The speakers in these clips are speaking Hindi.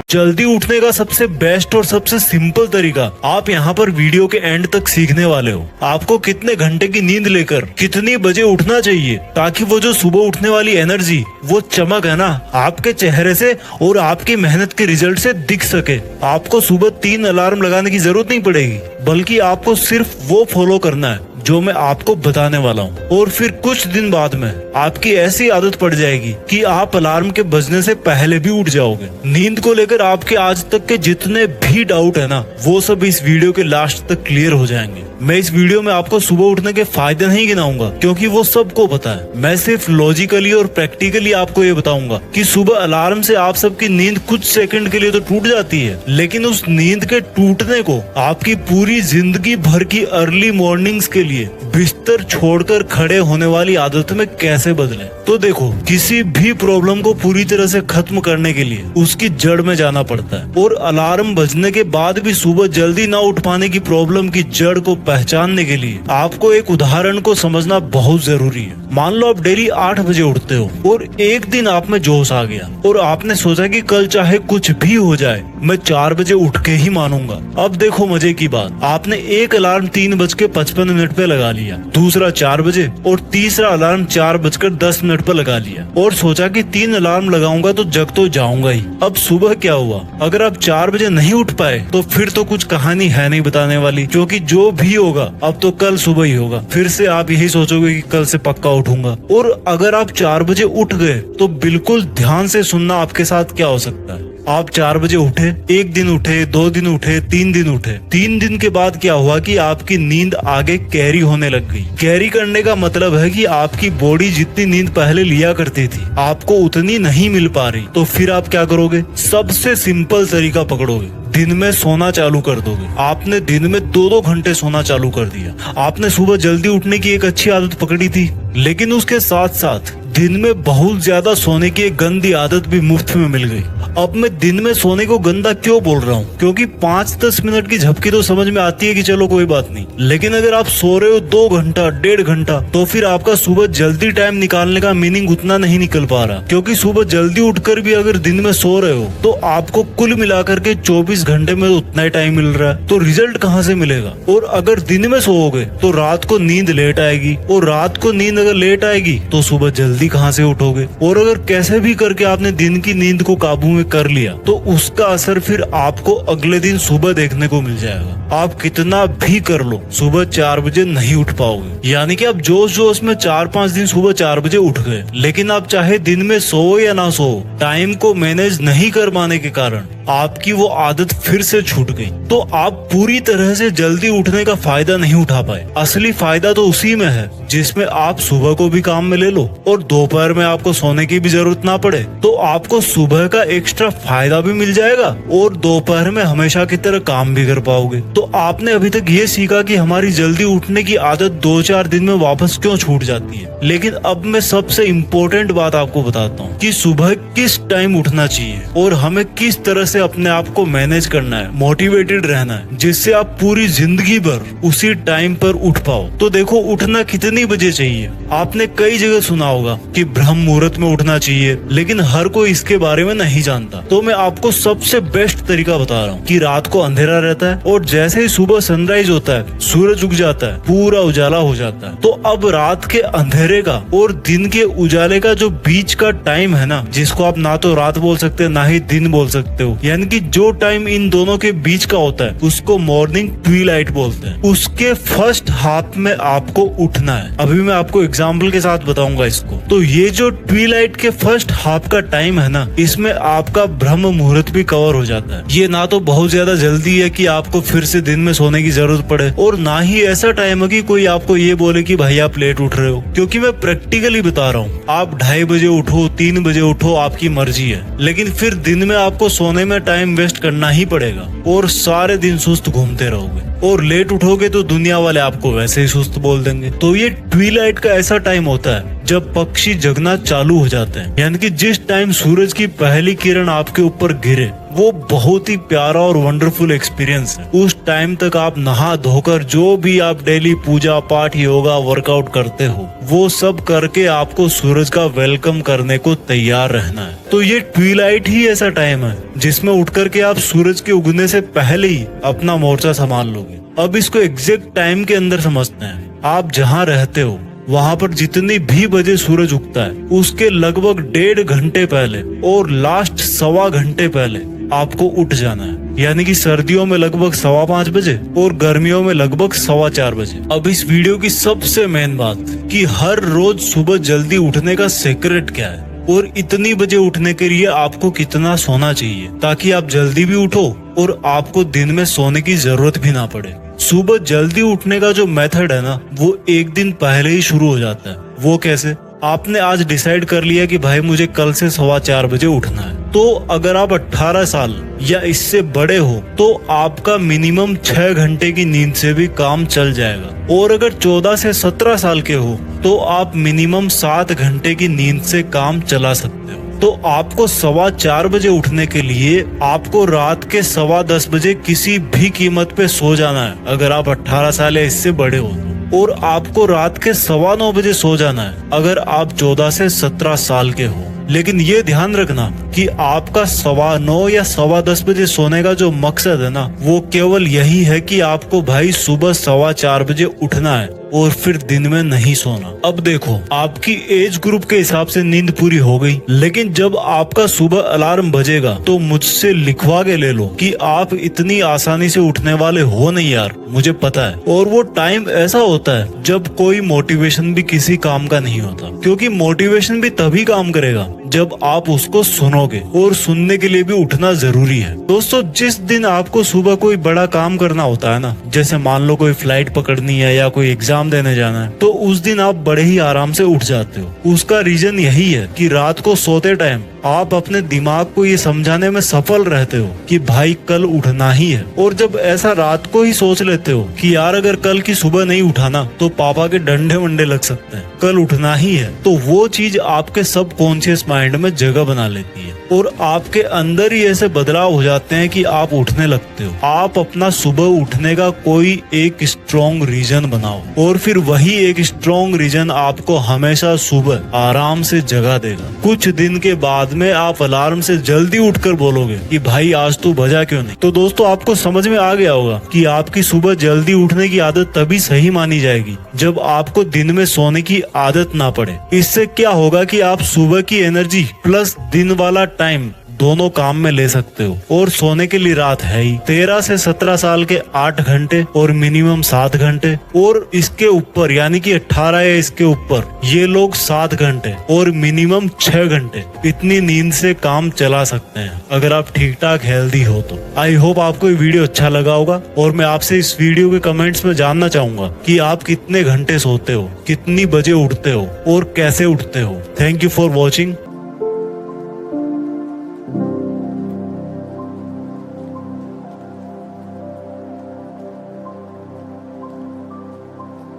जल्दी उठने का सबसे बेस्ट और सबसे सिंपल तरीका आप यहाँ पर वीडियो के एंड तक सीखने वाले हो। आपको कितने घंटे की नींद लेकर कितनी बजे उठना चाहिए ताकि वो जो सुबह उठने वाली एनर्जी, वो चमक है ना, आपके चेहरे से और आपकी मेहनत के रिजल्ट से दिख सके। आपको सुबह 3 अलार्म लगाने की जरूरत नहीं पड़ेगी, बल्कि आपको सिर्फ वो फॉलो करना है जो मैं आपको बताने वाला हूँ। और फिर कुछ दिन बाद में आपकी ऐसी आदत पड़ जाएगी कि आप अलार्म के बजने से पहले भी उठ जाओगे। नींद को लेकर आपके आज तक के जितने भी डाउट है ना, वो सब इस वीडियो के लास्ट तक क्लियर हो जाएंगे। मैं इस वीडियो में आपको सुबह उठने के फायदे नहीं गिनाऊंगा, क्योंकि वो सबको पता है। मैं सिर्फ लॉजिकली और प्रैक्टिकली आपको ये बताऊंगा कि सुबह अलार्म से आप सबकी नींद कुछ सेकंड के लिए तो टूट जाती है, लेकिन उस नींद के टूटने को आपकी पूरी जिंदगी भर की अर्ली मॉर्निंग्स के लिए बिस्तर छोड़कर खड़े होने वाली आदत में कैसे बदलें। तो देखो, किसी भी प्रॉब्लम को पूरी तरह से खत्म करने के लिए उसकी जड़ में जाना पड़ता है, और अलार्म बजने के बाद भी सुबह जल्दी ना उठ पाने की प्रॉब्लम की जड़ को पहचानने के लिए आपको एक उदाहरण को समझना बहुत जरूरी है। मान लो आप डेली 8 बजे उठते हो और एक दिन आप में जोश आ गया और आपने सोचा कि कल चाहे कुछ भी हो जाए मैं 4 बजे उठ के ही मानूंगा। अब देखो मजे की बात, आपने एक अलार्म 3:55 पे लगा लिया, दूसरा 4 बजे और तीसरा अलार्म 4:10 पे लगा लिया और सोचा कि 3 अलार्म लगाऊंगा तो जग तो जाऊंगा ही। अब सुबह क्या हुआ? अगर आप 4 बजे नहीं उठ पाए तो फिर तो कुछ कहानी है नहीं बताने वाली, क्योंकि जो भी होगा अब तो कल सुबह ही होगा। फिर से आप यही सोचोगे कि कल से पक्का उठूंगा। और अगर आप 4 बजे उठ गए तो बिल्कुल ध्यान से सुनना आपके साथ क्या हो सकता है। आप 4 बजे उठे, एक दिन उठे, 2 दिन उठे, 3 दिन उठे। 3 दिन के बाद क्या हुआ कि आपकी नींद आगे कैरी होने लग गई। कैरी करने का मतलब है कि आपकी बॉडी जितनी नींद पहले लिया करती थी आपको उतनी नहीं मिल पा रही। तो फिर आप क्या करोगे? सबसे सिंपल तरीका पकड़ोगे, दिन में सोना चालू कर दोगे। आपने दिन में 2-2 घंटे सोना चालू कर दिया। आपने सुबह जल्दी उठने की एक अच्छी आदत पकड़ी थी, लेकिन उसके साथ साथ दिन में बहुत ज्यादा सोने की एक गंदी आदत भी मुफ्त में मिल गई। अब मैं दिन में सोने को गंदा क्यों बोल रहा हूँ? क्योंकि 5-10 मिनट की झपकी तो समझ में आती है कि चलो कोई बात नहीं, लेकिन अगर आप सो रहे हो 2 घंटा 1.5 घंटा तो फिर आपका सुबह जल्दी टाइम निकालने का मीनिंग उतना नहीं निकल पा रहा। क्योंकि सुबह जल्दी उठकर भी अगर दिन में सो रहे हो तो आपको कुल मिलाकर के 24 घंटे में उतना ही टाइम मिल रहा है, तो रिजल्ट कहाँ से मिलेगा? और अगर दिन में सोओगे तो रात को नींद लेट आएगी, और रात को नींद अगर लेट आएगी तो सुबह जल्दी कहाँ से उठोगे? और अगर कैसे भी करके आपने दिन की नींद को काबू में कर लिया तो उसका असर फिर आपको अगले दिन सुबह देखने को मिल जाएगा। आप कितना भी कर लो, सुबह 4 बजे नहीं उठ पाओगे। यानी कि आप जोश जोश में 4-5 दिन सुबह 4 बजे उठ गए, लेकिन आप चाहे दिन में सो या ना सो, टाइम को मैनेज नहीं कर पाने के कारण आपकी वो आदत फिर से छूट गई। तो आप पूरी तरह से जल्दी उठने का फायदा नहीं उठा पाए। असली फायदा तो उसी में है जिसमें आप सुबह को भी काम में ले लो और दोपहर में आपको सोने की भी जरूरत ना पड़े। तो आपको सुबह का एक्स्ट्रा फायदा भी मिल जाएगा और दोपहर में हमेशा की तरह काम भी कर पाओगे। तो आपने अभी तक ये सीखा कि हमारी जल्दी उठने की आदत 2-4 दिन में वापस क्यों छूट जाती है। लेकिन अब मैं सबसे इम्पोर्टेंट बात आपको बताता हूँ कि सुबह किस टाइम उठना चाहिए और हमें किस तरह से अपने आप को मैनेज करना है, मोटिवेटेड रहना है, जिससे आप पूरी जिंदगी भर उसी टाइम पर उठ पाओ। तो देखो, उठना कितनी बजे चाहिए? आपने कई जगह सुना होगा कि ब्रह्म मुहूर्त में उठना चाहिए, लेकिन हर कोई इसके बारे में नहीं जानता। तो मैं आपको सबसे बेस्ट तरीका बता रहा हूँ कि रात को अंधेरा रहता है और जैसे ही सुबह सनराइज होता है, सूरज उग जाता है, पूरा उजाला हो जाता है। तो अब रात के अंधेरे का और दिन के उजाले का जो बीच का टाइम है ना, जिसको आप ना तो रात बोल सकते ना ही दिन बोल सकते हो, यानी कि जो टाइम इन दोनों के बीच का होता है उसको मॉर्निंग ट्विलाइट बोलते हैं। उसके फर्स्ट हाफ में आपको उठना है। अभी मैं आपको एग्जाम्पल के साथ बताऊंगा इसको। तो ये जो ट्विलाइट के फर्स्ट हाफ का टाइम है ना, इसमें आपका ब्रह्म मुहूर्त भी कवर हो जाता है। ये ना तो बहुत ज्यादा जल्दी है कि आपको फिर से दिन में सोने की जरूरत पड़े, और ना ही ऐसा टाइम है कि कोई आपको ये बोले कि भाई आप लेट उठ रहे हो। क्योंकि मैं प्रैक्टिकली बता रहा हूँ, आप 2:30 बजे उठो, 3 बजे उठो, आपकी मर्जी है, लेकिन फिर दिन में आपको सोने में टाइम वेस्ट करना ही पड़ेगा और सारे दिन सुस्त घूमते रहोगे। और लेट उठोगे तो दुनिया वाले आपको वैसे ही सुस्त बोल देंगे। तो ये ट्विलाइट का ऐसा टाइम होता है जब पक्षी जगना चालू हो जाते हैं, यानी कि जिस टाइम सूरज की पहली किरण आपके ऊपर गिरे वो बहुत ही प्यारा और वंडरफुल एक्सपीरियंस है। उस टाइम तक आप नहा धोकर जो भी आप डेली पूजा पाठ योगा वर्कआउट करते हो वो सब करके आपको सूरज का वेलकम करने को तैयार रहना है। तो ये ट्विलाइट ही ऐसा टाइम है जिसमें उठ करके आप सूरज के उगने से पहले ही अपना मोर्चा संभाल लोगे। अब इसको एग्जैक्ट टाइम के अंदर समझते हैं। आप जहाँ रहते हो वहाँ पर जितनी भी बजे सूरज उगता है उसके लगभग 1.5 घंटे पहले और लास्ट 1.25 घंटे पहले आपको उठ जाना है। यानी कि सर्दियों में लगभग 5:15 बजे और गर्मियों में लगभग 4:15 बजे। अब इस वीडियो की सबसे मेन बात कि हर रोज सुबह जल्दी उठने का सीक्रेट क्या है और इतनी बजे उठने के लिए आपको कितना सोना चाहिए ताकि आप जल्दी भी उठो और आपको दिन में सोने की जरूरत भी ना पड़े। सुबह जल्दी उठने का जो मेथड है ना वो एक दिन पहले ही शुरू हो जाता है। वो कैसे? आपने आज डिसाइड कर लिया कि भाई मुझे कल से 4:15 बजे उठना है, तो अगर आप 18 साल या इससे बड़े हो तो आपका मिनिमम 6 घंटे की नींद से भी काम चल जाएगा। और अगर 14 से 17 साल के हो तो आप मिनिमम 7 घंटे की नींद से काम चला सकते हो। तो आपको 4:15 बजे उठने के लिए आपको रात के 10:15 बजे किसी भी कीमत पे सो जाना है अगर आप 18 साल या इससे बड़े हो तो। और आपको रात के 9:15 बजे सो जाना है अगर आप 14 से 17 साल के हो। लेकिन ये ध्यान रखना कि आपका 9:15 या 10:15 बजे सोने का जो मकसद है ना वो केवल यही है कि आपको भाई सुबह 4:15 बजे उठना है और फिर दिन में नहीं सोना। अब देखो आपकी एज ग्रुप के हिसाब से नींद पूरी हो गई, लेकिन जब आपका सुबह अलार्म बजेगा तो मुझसे लिखवा के ले लो कि आप इतनी आसानी से उठने वाले हो नहीं यार, मुझे पता है। और वो टाइम ऐसा होता है जब कोई मोटिवेशन भी किसी काम का नहीं होता, क्योंकि मोटिवेशन भी तभी काम करेगा जब आप उसको सुनोगे और सुनने के लिए भी उठना जरूरी है। दोस्तों जिस दिन आपको सुबह कोई बड़ा काम करना होता है ना, जैसे मान लो कोई फ्लाइट पकड़नी है या कोई एग्जाम देने जाना है, तो उस दिन आप बड़े ही आराम से उठ जाते हो। उसका रीजन यही है कि रात को सोते टाइम आप अपने दिमाग को ये समझाने में सफल रहते हो कि भाई कल उठना ही है। और जब ऐसा रात को ही सोच लेते हो कि यार अगर कल की सुबह नहीं उठाना तो पापा के डंडे वंडे लग सकते हैं, कल उठना ही है, तो वो चीज आपके सबकॉन्शियस माइंड में जगह बना लेती है और आपके अंदर ही ऐसे बदलाव हो जाते हैं कि आप उठने लगते हो। आप अपना सुबह उठने का कोई एक स्ट्रॉन्ग रीजन बनाओ और फिर वही एक स्ट्रॉन्ग रीजन आपको हमेशा सुबह आराम से जगा देगा। कुछ दिन के बाद में आप अलार्म से जल्दी उठकर बोलोगे कि भाई आज तू बजा क्यों नहीं। तो दोस्तों आपको समझ में आ गया होगा कि आपकी सुबह जल्दी उठने की आदत तभी सही मानी जाएगी जब आपको दिन में सोने की आदत ना पड़े। इससे क्या होगा कि आप सुबह की एनर्जी प्लस दिन वाला टाइम दोनों काम में ले सकते हो। और सोने के लिए रात है ही 13 से 17 साल के 8 घंटे और मिनिमम 7 घंटे, और इसके ऊपर यानी कि 18 या इसके ऊपर ये लोग 7 घंटे और मिनिमम 6 घंटे इतनी नींद से काम चला सकते हैं अगर आप ठीक ठाक हेल्दी हो तो। आई होप आपको ये वीडियो अच्छा लगा होगा और मैं आपसे इस वीडियो के कमेंट्स में जानना चाहूंगा कि आप कितने घंटे सोते हो, कितनी बजे उठते हो और कैसे उठते हो। Thank you for watching.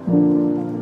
Thank you.